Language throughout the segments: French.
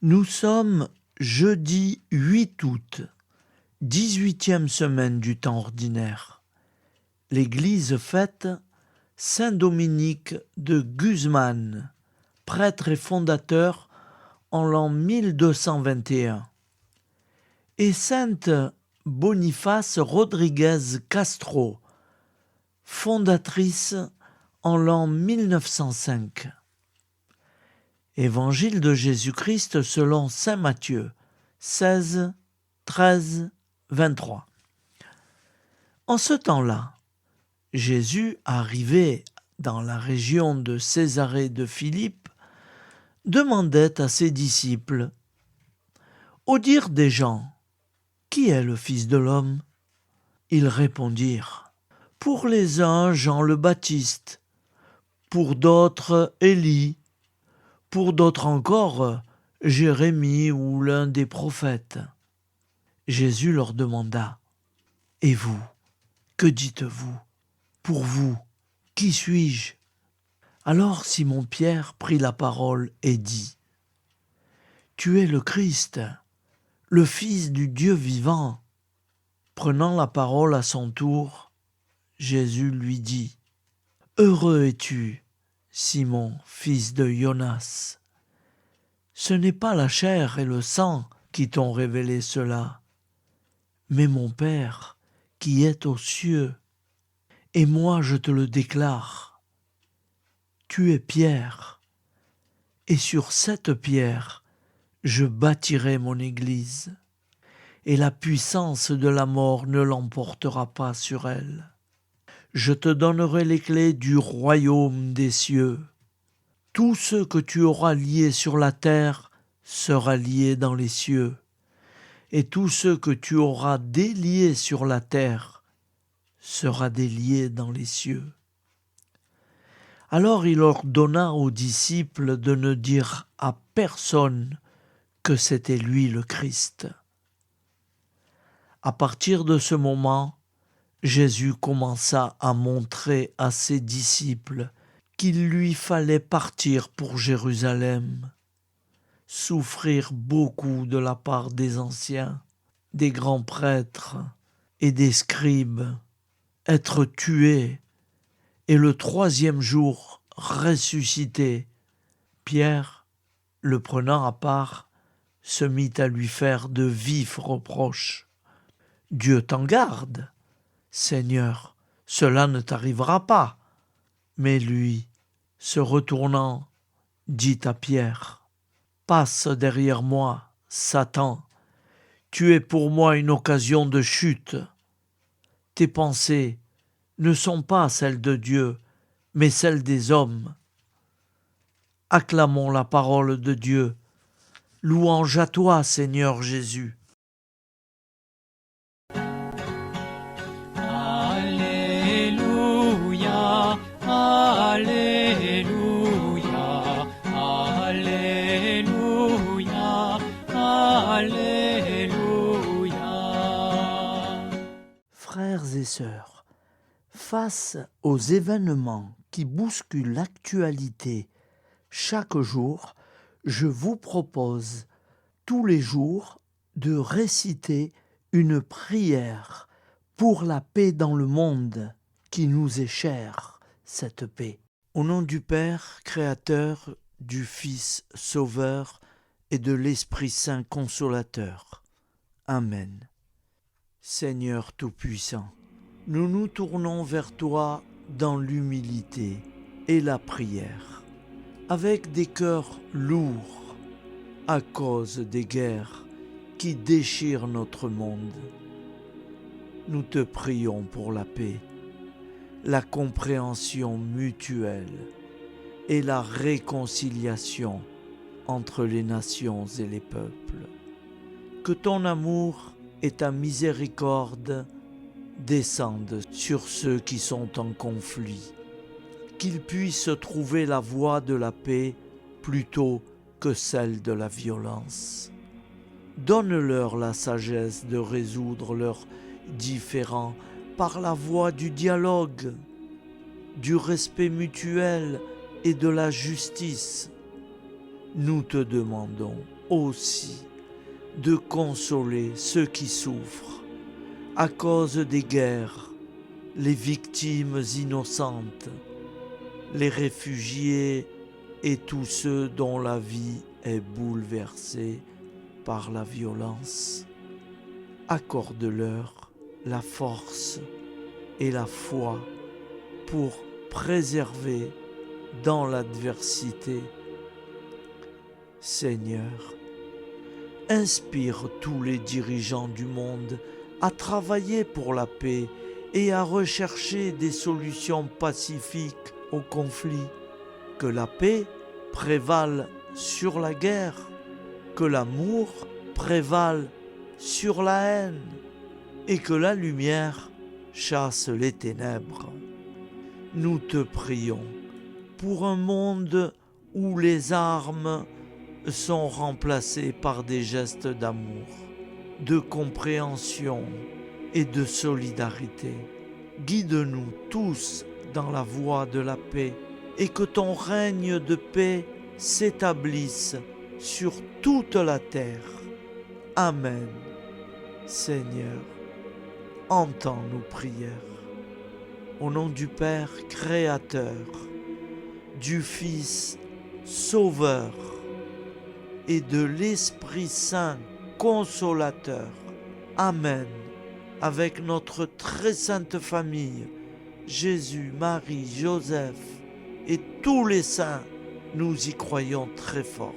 Nous sommes jeudi 8 août, 18e semaine du temps ordinaire. L'Église fête Saint Dominique de Guzman, prêtre et fondateur en l'an 1221, et Sainte Boniface Rodriguez Castro, fondatrice en l'an 1905. Évangile de Jésus-Christ selon saint Matthieu, 16, 13, 23. En ce temps-là, Jésus, arrivé dans la région de Césarée de Philippe, demandait à ses disciples: au dire des gens, qui est le Fils de l'homme? Ils répondirent: pour les uns, Jean le Baptiste, pour d'autres, Élie, pour d'autres encore, Jérémie ou l'un des prophètes. Jésus leur demanda: et vous, que dites-vous? Pour vous, qui suis-je? Alors Simon-Pierre prit la parole et dit: tu es le Christ, le Fils du Dieu vivant. Prenant la parole à son tour, Jésus lui dit: heureux es-tu, Simon, fils de Jonas. Ce n'est pas la chair et le sang qui t'ont révélé cela, mais mon Père qui est aux cieux. Et moi je te le déclare. Tu es Pierre, et sur cette pierre je bâtirai mon Église, et la puissance de la mort ne l'emportera pas sur elle. Je te donnerai les clés du royaume des cieux. Tout ce que tu auras lié sur la terre sera lié dans les cieux, et tout ce que tu auras délié sur la terre sera délié dans les cieux. Alors il ordonna aux disciples de ne dire à personne que c'était lui le Christ. À partir de ce moment, Jésus commença à montrer à ses disciples qu'il lui fallait partir pour Jérusalem, souffrir beaucoup de la part des anciens, des grands prêtres et des scribes, être tué, et le troisième jour ressuscité. Pierre, le prenant à part, se mit à lui faire de vifs reproches. Dieu t'en garde, Seigneur, cela ne t'arrivera pas. Mais lui, se retournant, dit à Pierre: passe derrière moi, Satan, tu es pour moi une occasion de chute. Tes pensées ne sont pas celles de Dieu, mais celles des hommes. Acclamons la parole de Dieu. Louange à toi, Seigneur Jésus. Alléluia, Alléluia, Alléluia, Alléluia. Frères et sœurs, face aux événements qui bousculent l'actualité chaque jour, je vous propose tous les jours de réciter une prière pour la paix dans le monde qui nous est chère, cette paix. Au nom du Père, Créateur, du Fils, Sauveur et de l'Esprit Saint Consolateur. Amen. Seigneur Tout-Puissant, nous nous tournons vers toi dans l'humilité et la prière, avec des cœurs lourds à cause des guerres qui déchirent notre monde. Nous te prions pour la paix, la compréhension mutuelle et la réconciliation entre les nations et les peuples. Que ton amour et ta miséricorde descendent sur ceux qui sont en conflit, qu'ils puissent trouver la voie de la paix plutôt que celle de la violence. Donne-leur la sagesse de résoudre leurs différends par la voie du dialogue, du respect mutuel et de la justice. nous te demandons aussi de consoler ceux qui souffrent à cause des guerres, les victimes innocentes, les réfugiés et tous ceux dont la vie est bouleversée par la violence. Accorde-leur la force et la foi pour préserver dans l'adversité. Seigneur, inspire tous les dirigeants du monde à travailler pour la paix et à rechercher des solutions pacifiques aux conflits. Que la paix prévale sur la guerre, que l'amour prévale sur la haine et que la lumière chasse les ténèbres. Nous te prions pour un monde où les armes sont remplacées par des gestes d'amour, de compréhension et de solidarité. Guide-nous tous dans la voie de la paix et que ton règne de paix s'établisse sur toute la terre. Amen. Seigneur, entends nos prières. Au nom du Père Créateur, du Fils Sauveur et de l'Esprit Saint Consolateur. Amen. Avec notre très sainte famille, Jésus, Marie, Joseph et tous les saints, nous y croyons très fort.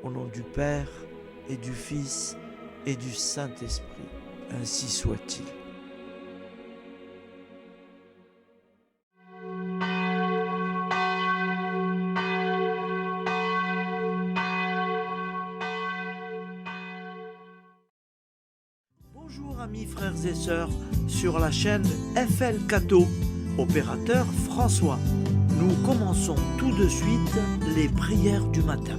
Au nom du Père et du Fils et du Saint-Esprit, ainsi soit-il. Bonjour amis frères et sœurs sur la chaîne FL Cato, opérateur François. Nous commençons tout de suite les prières du matin.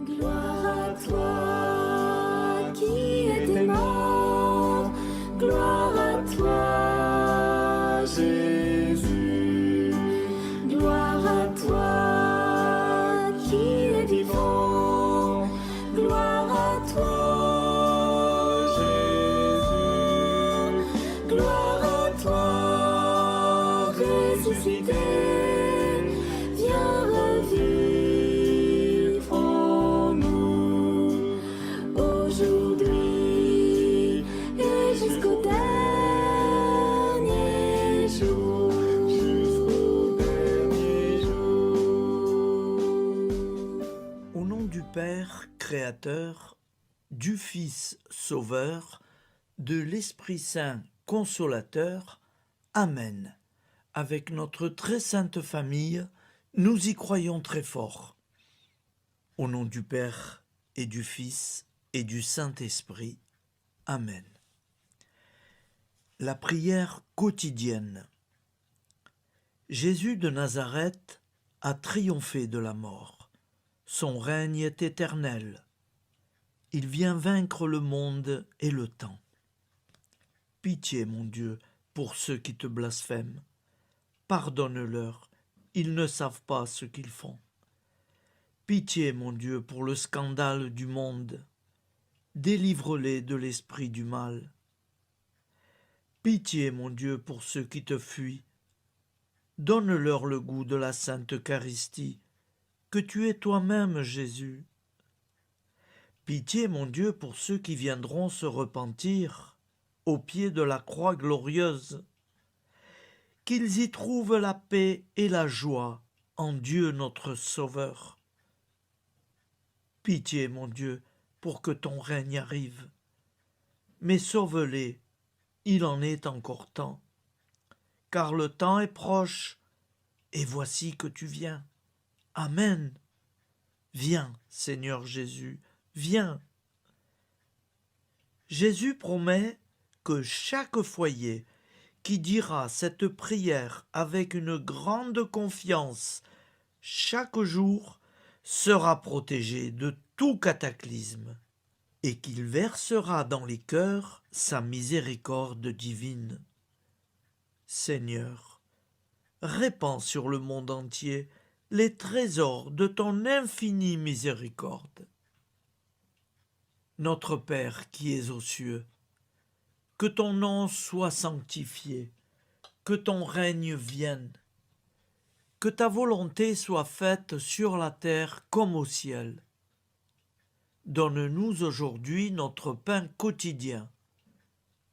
Gloire à toi qui étais mort, gloire à toi Jésus, gloire à toi qui es vivant, gloire à toi Jésus, gloire à toi ressuscité, viens revivre en nous aujourd'hui et jusqu'au dernier jour. Au nom du Père Créateur, du Fils Sauveur, de l'Esprit Saint Consolateur. Amen. Avec notre très sainte famille, nous y croyons très fort. Au nom du Père et du Fils et du Saint-Esprit. Amen. La prière quotidienne. Jésus de Nazareth a triomphé de la mort. Son règne est éternel. Il vient vaincre le monde et le temps. Pitié, mon Dieu, pour ceux qui te blasphèment. Pardonne-leur, ils ne savent pas ce qu'ils font. Pitié, mon Dieu, pour le scandale du monde. Délivre-les de l'esprit du mal. Pitié, mon Dieu, pour ceux qui te fuient. Donne-leur le goût de la Sainte Eucharistie, que tu es toi-même, Jésus. Pitié, mon Dieu, pour ceux qui viendront se repentir au pied de la croix glorieuse, qu'ils y trouvent la paix et la joie en Dieu notre Sauveur. Pitié, mon Dieu, pour que ton règne arrive. Mais sauve-les, il en est encore temps, car le temps est proche, et voici que tu viens. Amen. Viens, Seigneur Jésus, viens. Jésus promet que chaque foyer qui dira cette prière avec une grande confiance chaque jour sera protégé de tout cataclysme. et qu'il versera dans les cœurs sa miséricorde divine. Seigneur, répands sur le monde entier les trésors de ton infinie miséricorde. Notre Père qui es aux cieux, que ton nom soit sanctifié, que ton règne vienne, que ta volonté soit faite sur la terre comme au ciel. Donne-nous aujourd'hui notre pain quotidien.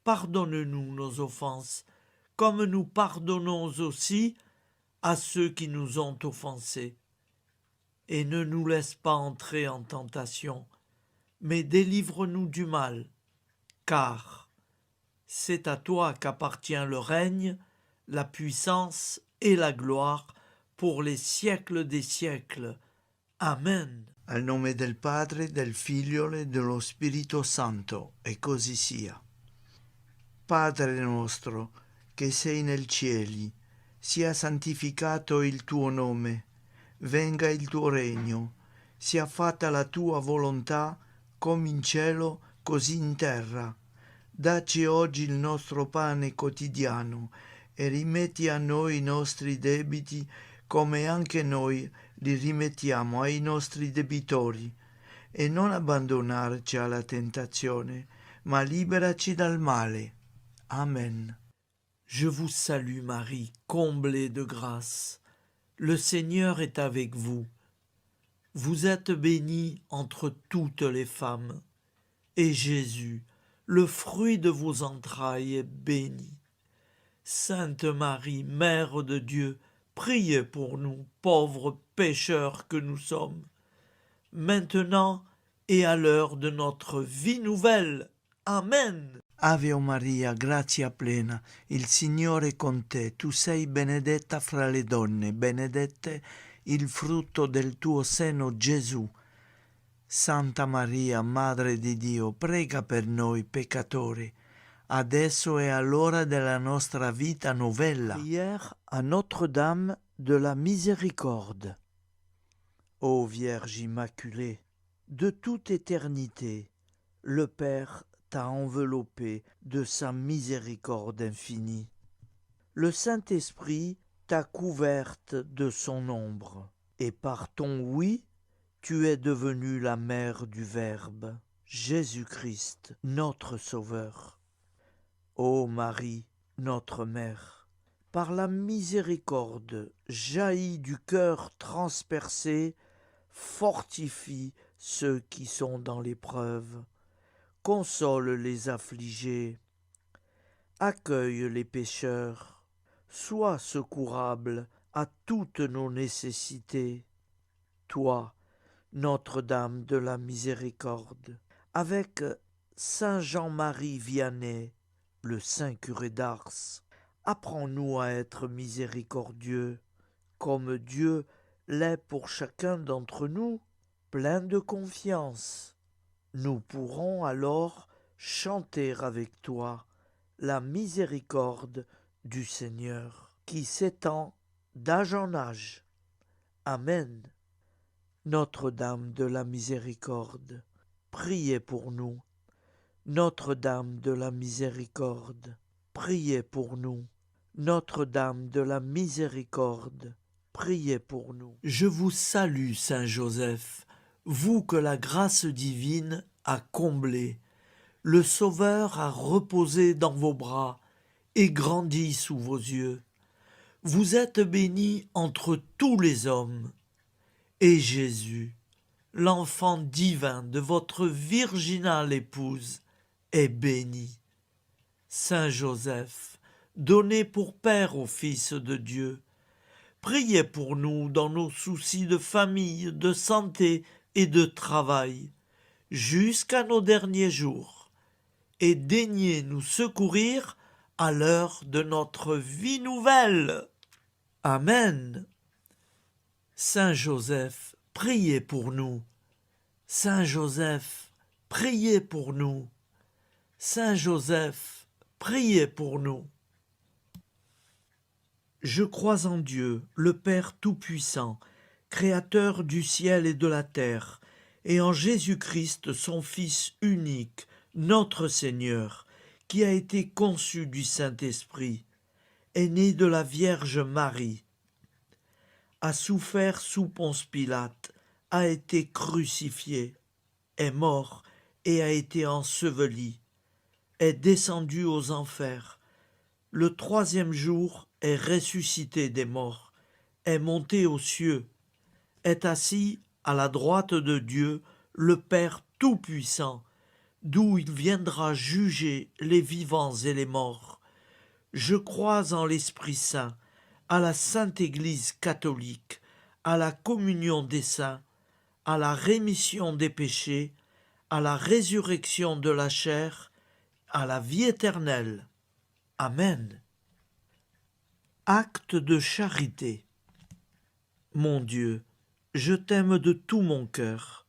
Pardonne-nous nos offenses, comme nous pardonnons aussi à ceux qui nous ont offensés. Et ne nous laisse pas entrer en tentation, mais délivre-nous du mal, car c'est à toi qu'appartient le règne, la puissance et la gloire pour les siècles des siècles. Amen. Al nome del Padre, del Figlio e dello Spirito Santo, e così sia. Padre nostro, che sei nel cieli, sia santificato il tuo nome, venga il tuo regno, sia fatta la tua volontà, come in cielo, così in terra. Dacci oggi il nostro pane quotidiano e rimetti a noi i nostri debiti, come anche noi li rimettiamo ai nostri debitori, e non abbandonarci alla tentazione, ma liberaci dal male. Amen. Je vous salue Marie, comblée de grâce. Le Seigneur est avec vous. Vous êtes bénie entre toutes les femmes, et Jésus, le fruit de vos entrailles, est béni. Sainte Marie, Mère de Dieu, priez pour nous, pauvres pécheurs que nous sommes, maintenant et à l'heure de notre vie nouvelle. Amen. Ave Maria, grazia plena, il Signore è con te, tu sei benedetta fra le donne, benedetto il frutto del tuo seno, Gesù. Santa Maria, Madre di Dio, prega per noi peccatori, adesso e all'ora della nostra vita novella. Prière à Notre-Dame de la Miséricorde. Ô Vierge Immaculée, de toute éternité, le Père t'a enveloppé de sa miséricorde infinie. Le Saint-Esprit t'a couverte de son ombre, et par ton oui, tu es devenue la mère du Verbe, Jésus-Christ, notre Sauveur. Ô Marie, notre Mère, par la miséricorde jaillie du cœur transpercé, fortifie ceux qui sont dans l'épreuve, console les affligés, accueille les pécheurs, sois secourable à toutes nos nécessités. Toi, Notre-Dame de la Miséricorde, avec Saint Jean-Marie Vianney, le saint curé d'Ars, apprends-nous à être miséricordieux, comme Dieu l'est pour chacun d'entre nous, plein de confiance. Nous pourrons alors chanter avec toi la miséricorde du Seigneur, qui s'étend d'âge en âge. Amen. Notre-Dame de la Miséricorde, priez pour nous. Notre-Dame de la Miséricorde, priez pour nous. Notre-Dame de la Miséricorde, priez pour nous. Je vous salue, Saint Joseph, vous que la grâce divine a comblé, le Sauveur a reposé dans vos bras et grandi sous vos yeux. Vous êtes bénie entre tous les hommes, et Jésus, l'enfant divin de votre virginale épouse, est béni. Saint Joseph, donné pour Père au Fils de Dieu, priez pour nous dans nos soucis de famille, de santé et de travail, jusqu'à nos derniers jours, et daignez nous secourir à l'heure de notre vie nouvelle. Amen. Saint Joseph, priez pour nous. Saint Joseph, priez pour nous. Saint Joseph, priez pour nous. Je crois en Dieu, le Père Tout-Puissant, Créateur du ciel et de la terre, et en Jésus-Christ, son Fils unique, notre Seigneur, qui a été conçu du Saint-Esprit, est né de la Vierge Marie, a souffert sous Ponce Pilate, a été crucifié, est mort et a été enseveli, est descendu aux enfers, le troisième jour est ressuscité des morts, est monté aux cieux, est assis à la droite de Dieu, le Père Tout-Puissant, d'où il viendra juger les vivants et les morts. Je crois en l'Esprit Saint, à la Sainte Église catholique, à la communion des saints, à la rémission des péchés, à la résurrection de la chair, à la vie éternelle. Amen. Acte de charité. Mon Dieu, je t'aime de tout mon cœur,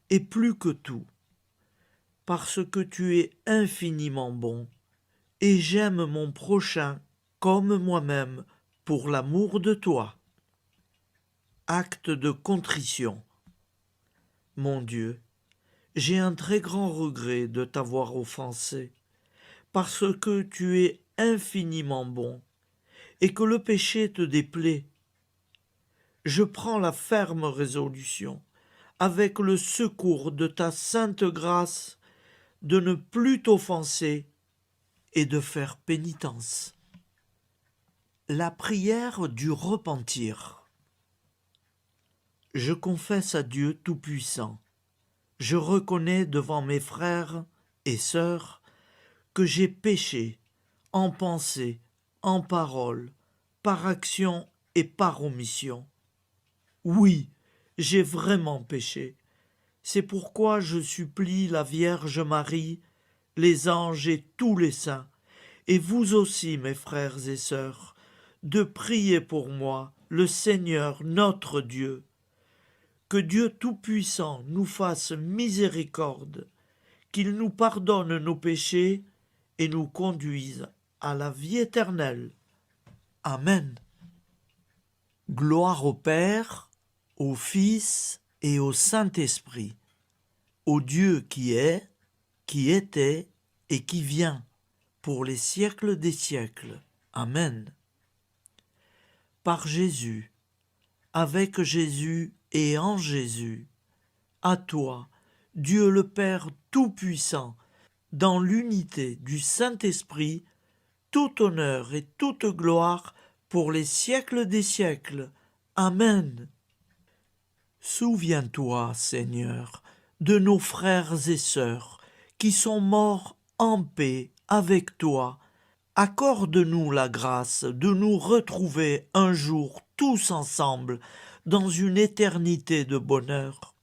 et plus que tout, parce que tu es infiniment bon, et j'aime mon prochain comme moi-même pour l'amour de toi. Acte de contrition. Mon Dieu, j'ai un très grand regret de t'avoir offensé, parce que tu es infiniment bon, et que le péché te déplaît. Je prends la ferme résolution, avec le secours de ta sainte grâce, de ne plus t'offenser et de faire pénitence. La prière du repentir. Je confesse à Dieu Tout-Puissant, je reconnais devant mes frères et sœurs que j'ai péché en pensée, en parole, par action et par omission. Oui, j'ai vraiment péché. C'est pourquoi je supplie la Vierge Marie, les anges et tous les saints, et vous aussi, mes frères et sœurs, de prier pour moi, le Seigneur notre Dieu. Que Dieu Tout-Puissant nous fasse miséricorde, qu'il nous pardonne nos péchés et nous conduise à la vie éternelle. Amen. Gloire au Père, au Fils et au Saint-Esprit, au Dieu qui est, qui était et qui vient, pour les siècles des siècles. Amen. Par Jésus, avec Jésus et en Jésus, à toi, Dieu le Père Tout-Puissant, dans l'unité du Saint-Esprit, tout honneur et toute gloire pour les siècles des siècles. Amen. Souviens-toi, Seigneur, de nos frères et sœurs qui sont morts en paix avec toi. Accorde-nous la grâce de nous retrouver un jour tous ensemble dans une éternité de bonheur.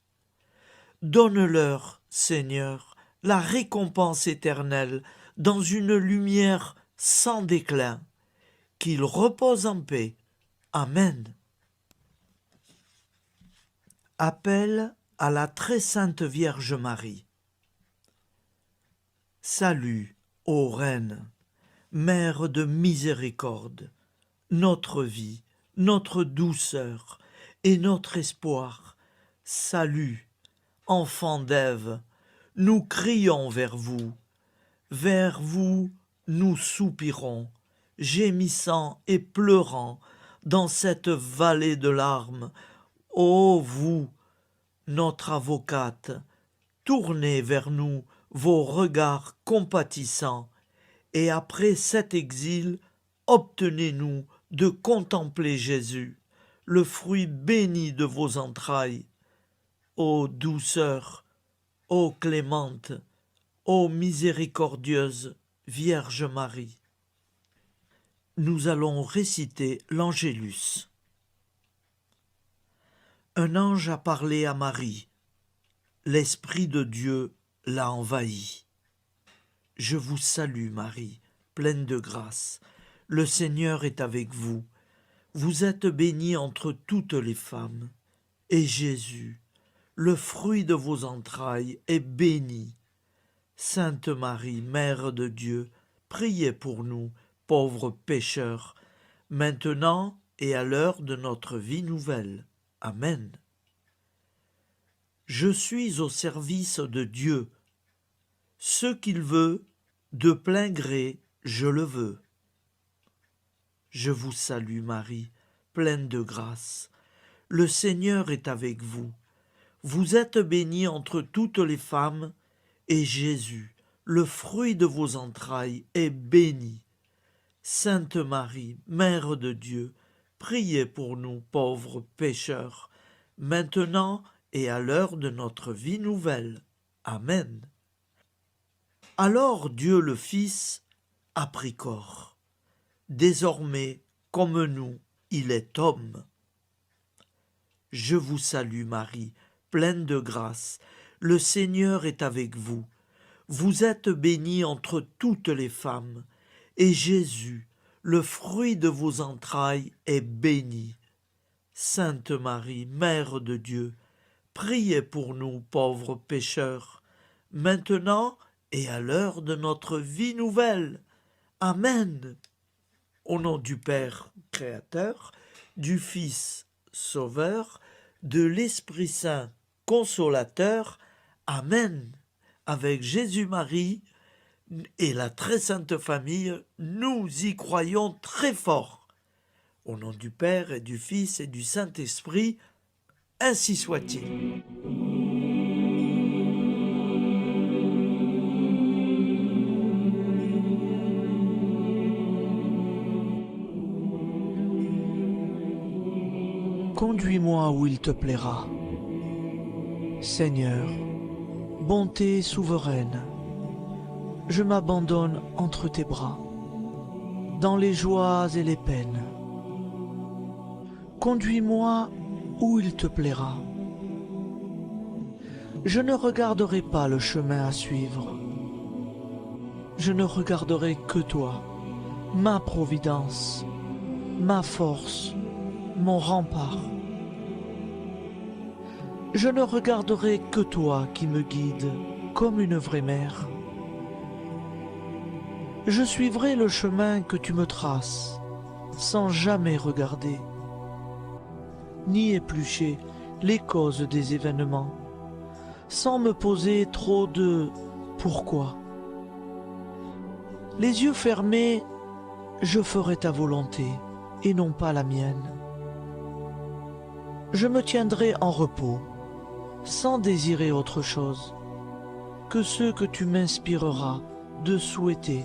Donne-leur, Seigneur, la récompense éternelle dans une lumière sans déclin. Qu'ils reposent en paix. Amen. Appel à la très sainte Vierge Marie. Salut, ô Reine, Mère de miséricorde, notre vie, notre douceur et notre espoir. Salut, enfants d'Ève, nous crions vers vous. Vers vous, nous soupirons, gémissant et pleurant dans cette vallée de larmes. Ô vous, notre avocate, tournez vers nous vos regards compatissants, et après cet exil, obtenez-nous de contempler Jésus, le fruit béni de vos entrailles. Ô douceur, ô clémente, ô miséricordieuse Vierge Marie. Nous allons réciter l'Angélus. Un ange a parlé à Marie. L'Esprit de Dieu l'a envahie. Je vous salue, Marie, pleine de grâce. Le Seigneur est avec vous. Vous êtes bénie entre toutes les femmes. Et Jésus, le fruit de vos entrailles, est béni. Sainte Marie, Mère de Dieu, priez pour nous, pauvres pécheurs, maintenant et à l'heure de notre vie nouvelle. Amen. Je suis au service de Dieu. Ce qu'il veut, de plein gré, je le veux. Je vous salue Marie, pleine de grâce. Le Seigneur est avec vous. Vous êtes bénie entre toutes les femmes, et Jésus, le fruit de vos entrailles, est béni. Sainte Marie, Mère de Dieu, priez pour nous pauvres pécheurs, maintenant et à l'heure de notre vie nouvelle. Amen. Alors Dieu le Fils a pris corps. Désormais, comme nous, il est homme. Je vous salue Marie, pleine de grâce. Le Seigneur est avec vous. Vous êtes bénie entre toutes les femmes, et Jésus, le fruit de vos entrailles, est béni. Sainte Marie, Mère de Dieu, priez pour nous pauvres pécheurs, maintenant et à l'heure de notre vie nouvelle. Amen. Au nom du Père Créateur, du Fils Sauveur, de l'Esprit Saint Consolateur. Amen. Avec Jésus-Marie et la très sainte famille, nous y croyons très fort. Au nom du Père et du Fils et du Saint-Esprit, ainsi soit-il. Conduis-moi où il te plaira. Seigneur, bonté souveraine, je m'abandonne entre tes bras, dans les joies et les peines. Conduis-moi où il te plaira. Je ne regarderai pas le chemin à suivre. Je ne regarderai que toi, ma providence, ma force, mon rempart. Je ne regarderai que toi qui me guides comme une vraie mère. Je suivrai le chemin que tu me traces, sans jamais regarder, ni éplucher les causes des événements, sans me poser trop de « pourquoi ». Les yeux fermés, je ferai ta volonté et non pas la mienne. Je me tiendrai en repos, sans désirer autre chose que ce que tu m'inspireras de souhaiter.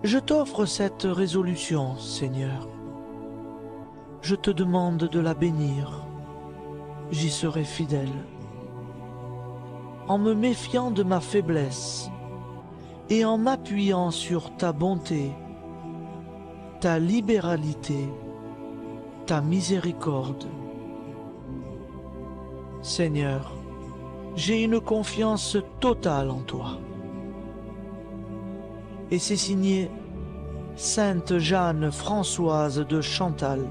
Je t'offre cette résolution, Seigneur. Je te demande de la bénir. J'y serai fidèle. En me méfiant de ma faiblesse et en m'appuyant sur ta bonté, ta libéralité, ta miséricorde. Seigneur, j'ai une confiance totale en toi. Et c'est signé Sainte Jeanne Françoise de Chantal,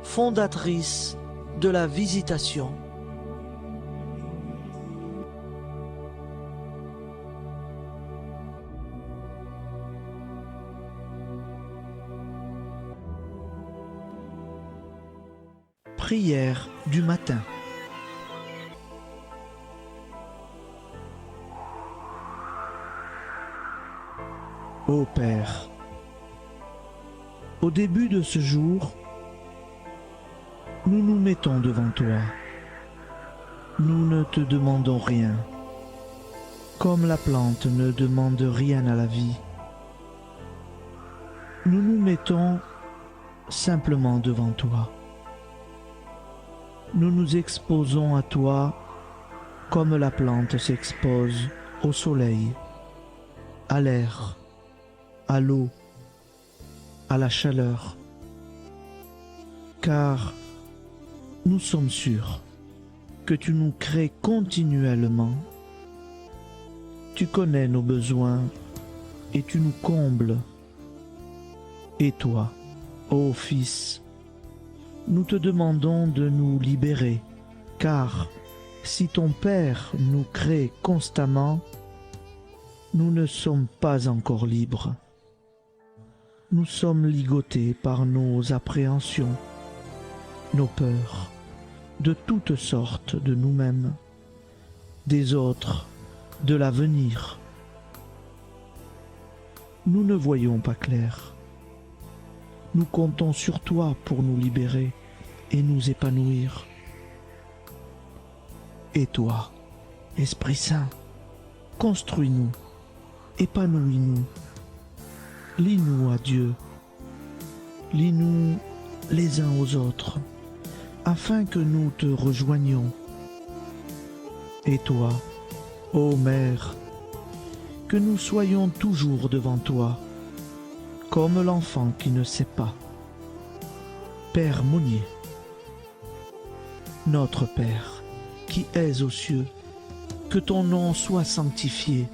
fondatrice de la Visitation. Prière du matin. Ô Père, au début de ce jour, nous nous mettons devant toi. Nous ne te demandons rien, comme la plante ne demande rien à la vie. Nous nous mettons simplement devant toi. Nous nous exposons à toi comme la plante s'expose au soleil, à l'air, à l'eau, à la chaleur, car nous sommes sûrs que tu nous crées continuellement. Tu connais nos besoins et tu nous combles. Et toi, ô Fils, nous te demandons de nous libérer, car si ton Père nous crée constamment, nous ne sommes pas encore libres. Nous sommes ligotés par nos appréhensions, nos peurs, de toutes sortes de nous-mêmes, des autres, de l'avenir. Nous ne voyons pas clair. Nous comptons sur toi pour nous libérer et nous épanouir. Et toi, Esprit Saint, construis-nous, épanouis-nous, lie-nous à Dieu, lie-nous les uns aux autres, afin que nous te rejoignions. Et toi, ô Mère, que nous soyons toujours devant toi, comme l'enfant qui ne sait pas. Père Monnier, notre Père, qui es aux cieux, que ton nom soit sanctifié,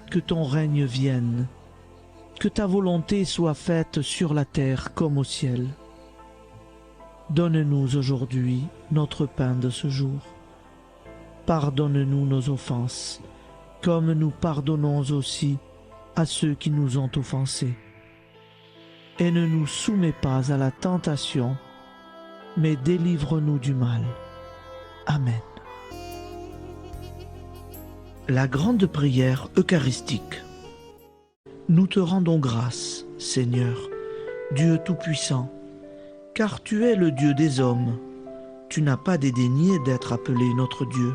que ton règne vienne, que ta volonté soit faite sur la terre comme au ciel. Donne-nous aujourd'hui notre pain de ce jour. Pardonne-nous nos offenses, comme nous pardonnons aussi à ceux qui nous ont offensés. Et ne nous soumets pas à la tentation, mais délivre-nous du mal. Amen. La grande prière eucharistique. Nous te rendons grâce, Seigneur, Dieu Tout-Puissant, car tu es le Dieu des hommes. Tu n'as pas dédaigné d'être appelé notre Dieu.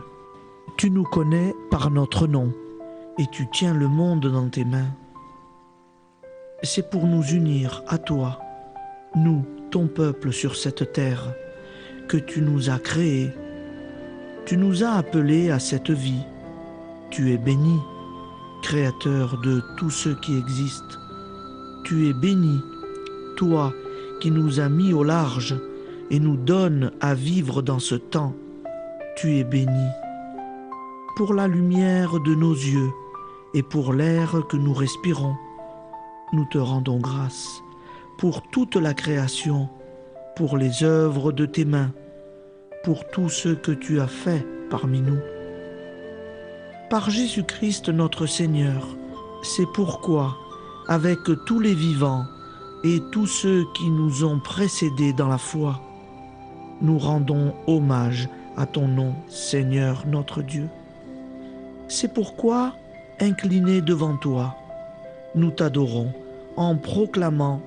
Tu nous connais par notre nom, et tu tiens le monde dans tes mains. C'est pour nous unir à toi, nous, ton peuple sur cette terre, que tu nous as créés. Tu nous as appelés à cette vie. Tu es béni, Créateur de tous ceux qui existent. Tu es béni, toi qui nous as mis au large et nous donnes à vivre dans ce temps. Tu es béni. Pour la lumière de nos yeux et pour l'air que nous respirons, nous te rendons grâce. Pour toute la création, pour les œuvres de tes mains, pour tout ce que tu as fait parmi nous. Par Jésus-Christ notre Seigneur, c'est pourquoi, avec tous les vivants et tous ceux qui nous ont précédés dans la foi, nous rendons hommage à ton nom, Seigneur notre Dieu. C'est pourquoi, inclinés devant toi, nous t'adorons en proclamant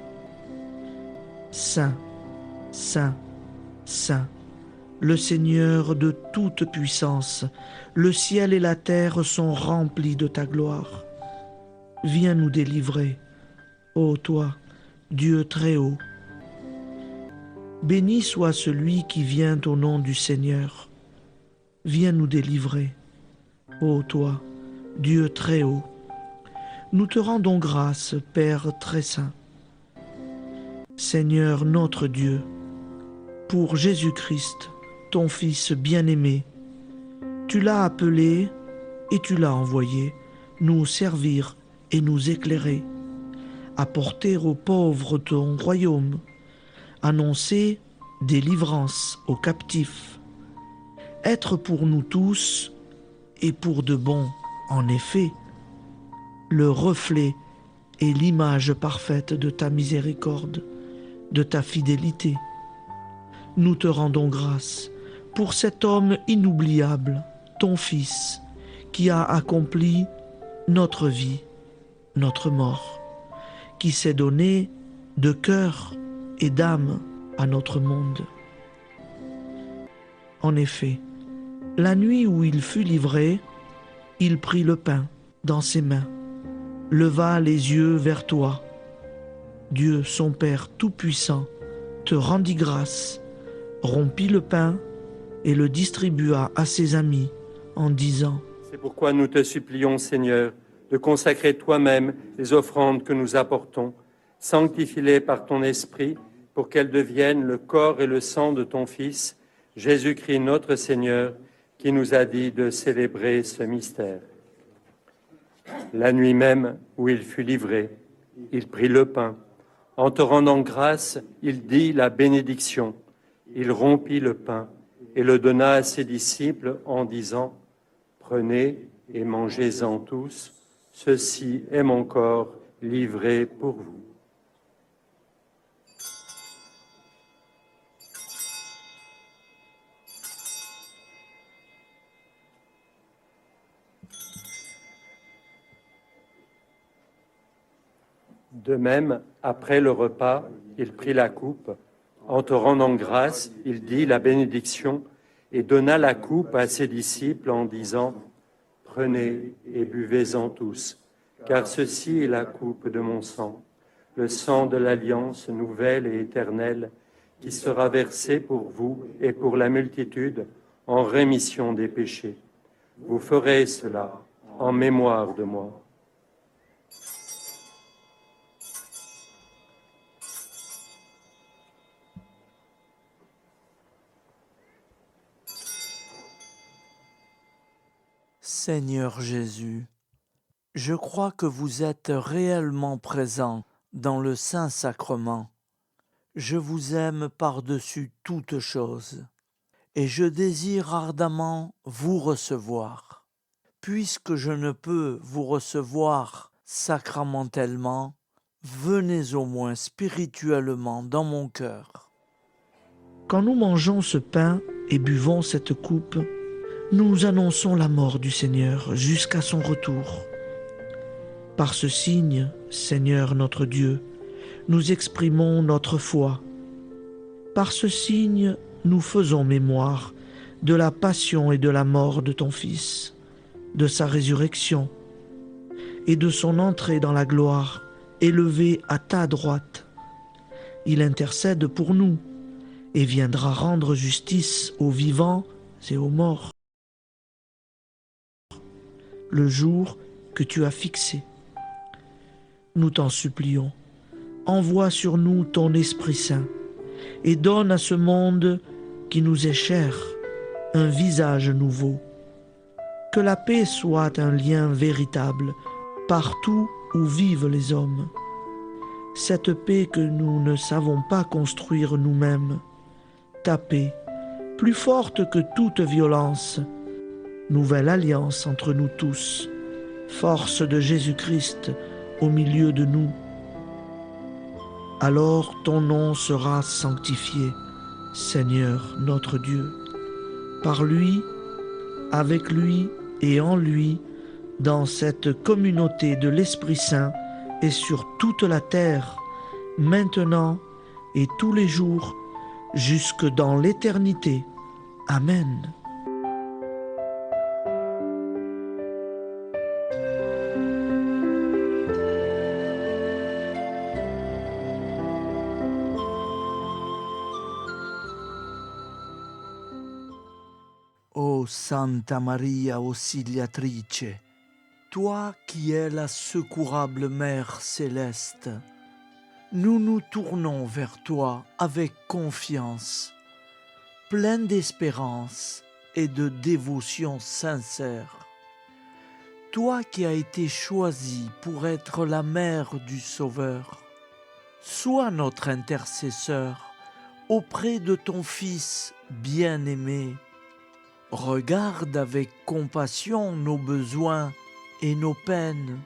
« Saint, Saint, Saint ». Le Seigneur de toute puissance, le ciel et la terre sont remplis de ta gloire. Viens nous délivrer, ô toi, Dieu très haut. Béni soit celui qui vient au nom du Seigneur. Viens nous délivrer, ô toi, Dieu très haut. Nous te rendons grâce, Père très saint. Seigneur notre Dieu, pour Jésus-Christ, ton Fils bien-aimé, tu l'as appelé et tu l'as envoyé nous servir et nous éclairer, apporter aux pauvres ton royaume, annoncer délivrance aux captifs, être pour nous tous et pour de bon, en effet, le reflet et l'image parfaite de ta miséricorde, de ta fidélité. Nous te rendons grâce pour cet homme inoubliable, ton Fils, qui a accompli notre vie, notre mort, qui s'est donné de cœur et d'âme à notre monde. En effet, la nuit où il fut livré, il prit le pain dans ses mains, leva les yeux vers toi. Dieu, son Père Tout-Puissant, te rendit grâce, rompit le pain et le distribua à ses amis en disant : C'est pourquoi nous te supplions, Seigneur, de consacrer toi-même les offrandes que nous apportons. Sanctifie-les par ton Esprit pour qu'elles deviennent le corps et le sang de ton Fils, Jésus-Christ notre Seigneur, qui nous a dit de célébrer ce mystère. La nuit même où il fut livré, il prit le pain. En te rendant grâce, il dit la bénédiction. Il rompit le pain et le donna à ses disciples en disant : Prenez et mangez-en tous, ceci est mon corps livré pour vous. De même, après le repas, il prit la coupe. En te rendant grâce, il dit la bénédiction et donna la coupe à ses disciples en disant « Prenez et buvez-en tous, car ceci est la coupe de mon sang, le sang de l'alliance nouvelle et éternelle, qui sera versé pour vous et pour la multitude en rémission des péchés. Vous ferez cela en mémoire de moi. » Seigneur Jésus, je crois que vous êtes réellement présent dans le Saint-Sacrement. Je vous aime par-dessus toute chose et je désire ardemment vous recevoir. Puisque je ne peux vous recevoir sacramentellement, venez au moins spirituellement dans mon cœur. Quand nous mangeons ce pain et buvons cette coupe, nous annonçons la mort du Seigneur jusqu'à son retour. Par ce signe, Seigneur notre Dieu, nous exprimons notre foi. Par ce signe, nous faisons mémoire de la passion et de la mort de ton Fils, de sa résurrection et de son entrée dans la gloire, élevé à ta droite. Il intercède pour nous et viendra rendre justice aux vivants et aux morts. Le jour que tu as fixé. Nous t'en supplions, envoie sur nous ton Esprit Saint et donne à ce monde qui nous est cher un visage nouveau. Que la paix soit un lien véritable partout où vivent les hommes. Cette paix que nous ne savons pas construire nous-mêmes. Ta paix, plus forte que toute violence, nouvelle alliance entre nous tous, force de Jésus-Christ au milieu de nous. Alors ton nom sera sanctifié, Seigneur notre Dieu. Par lui, avec lui et en lui, dans cette communauté de l'Esprit Saint et sur toute la terre, maintenant et tous les jours, jusque dans l'éternité. Amen. Ô Santa Maria Auxiliatrice, toi qui es la secourable Mère céleste, nous nous tournons vers toi avec confiance, plein d'espérance et de dévotion sincère. Toi qui as été choisie pour être la mère du Sauveur, sois notre intercesseur auprès de ton Fils bien-aimé. Regarde avec compassion nos besoins et nos peines.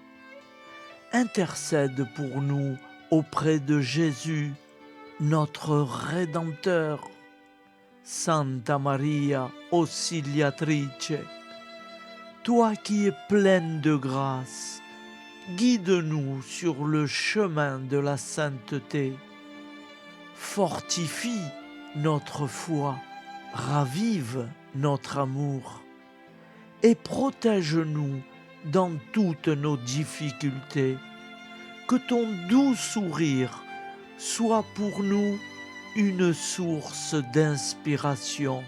Intercède pour nous auprès de Jésus, notre Rédempteur. Santa Maria Auxiliatrice, toi qui es pleine de grâce, guide-nous sur le chemin de la sainteté. Fortifie notre foi, ravive notre amour et protège-nous dans toutes nos difficultés. Que ton doux sourire soit pour nous une source d'inspiration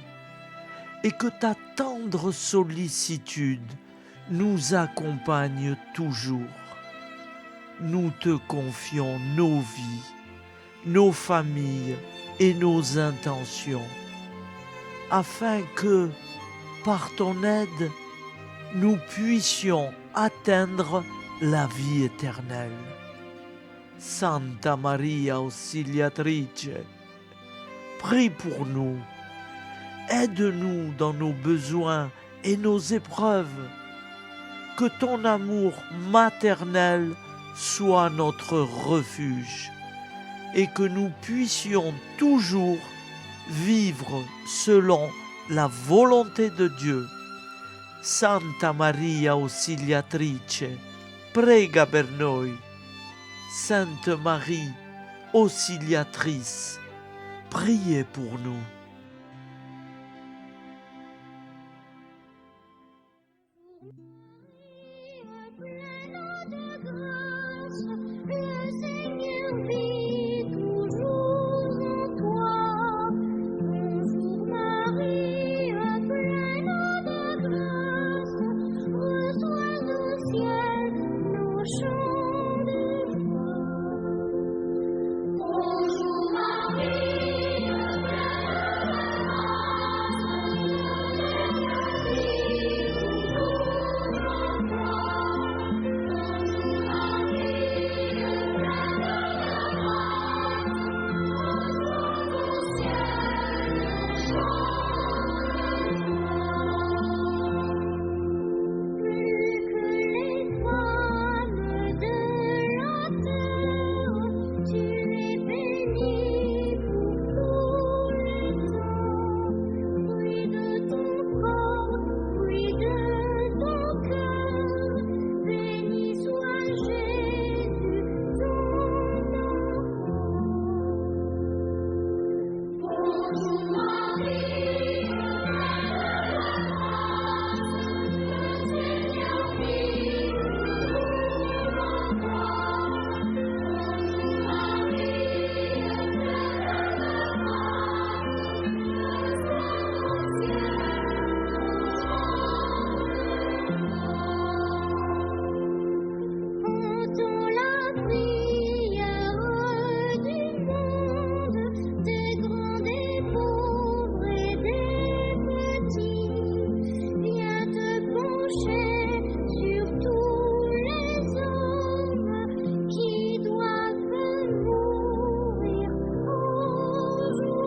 et que ta tendre sollicitude nous accompagne toujours. Nous te confions nos vies, nos familles et nos intentions, afin que, par ton aide, nous puissions atteindre la vie éternelle. Santa Maria Auxiliatrice, prie pour nous, aide-nous dans nos besoins et nos épreuves, que ton amour maternel soit notre refuge et que nous puissions toujours vivre selon la volonté de Dieu. Santa Maria Auxiliatrice, prega per noi. Sainte Marie, Auxiliatrice, priez pour nous. Le Seigneur vit toujours en toi. Bonjour Marie, pleine de grâce, reçois au ciel nos chants de joie. Bonjour Marie, pleine de grâce, le Seigneur vit toujours en toi. Bonjour Entends la prière du monde, des grands, des pauvres et des petits. Viens te pencher sur tous les hommes qui doivent mourir aujourd'hui.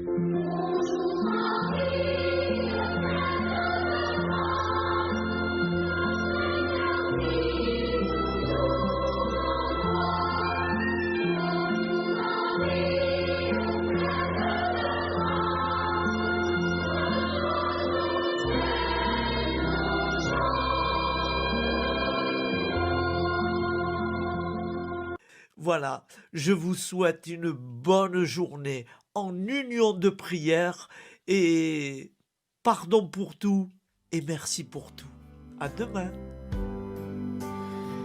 Bonjour Marie, Voilà, je vous souhaite une bonne journée en union de prière et pardon pour tout et merci pour tout. À demain.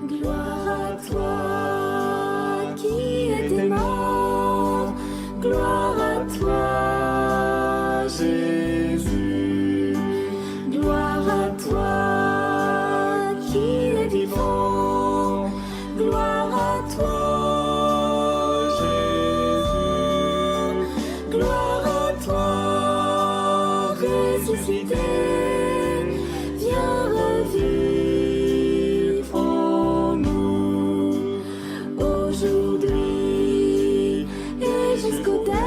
Gloire à toi qui es mort, gloire à toi Jésus, gloire à toi qui es vivant, gloire à toi Jésus, gloire à toi ressuscité, viens revivre en nous aujourd'hui et jusqu'au dernier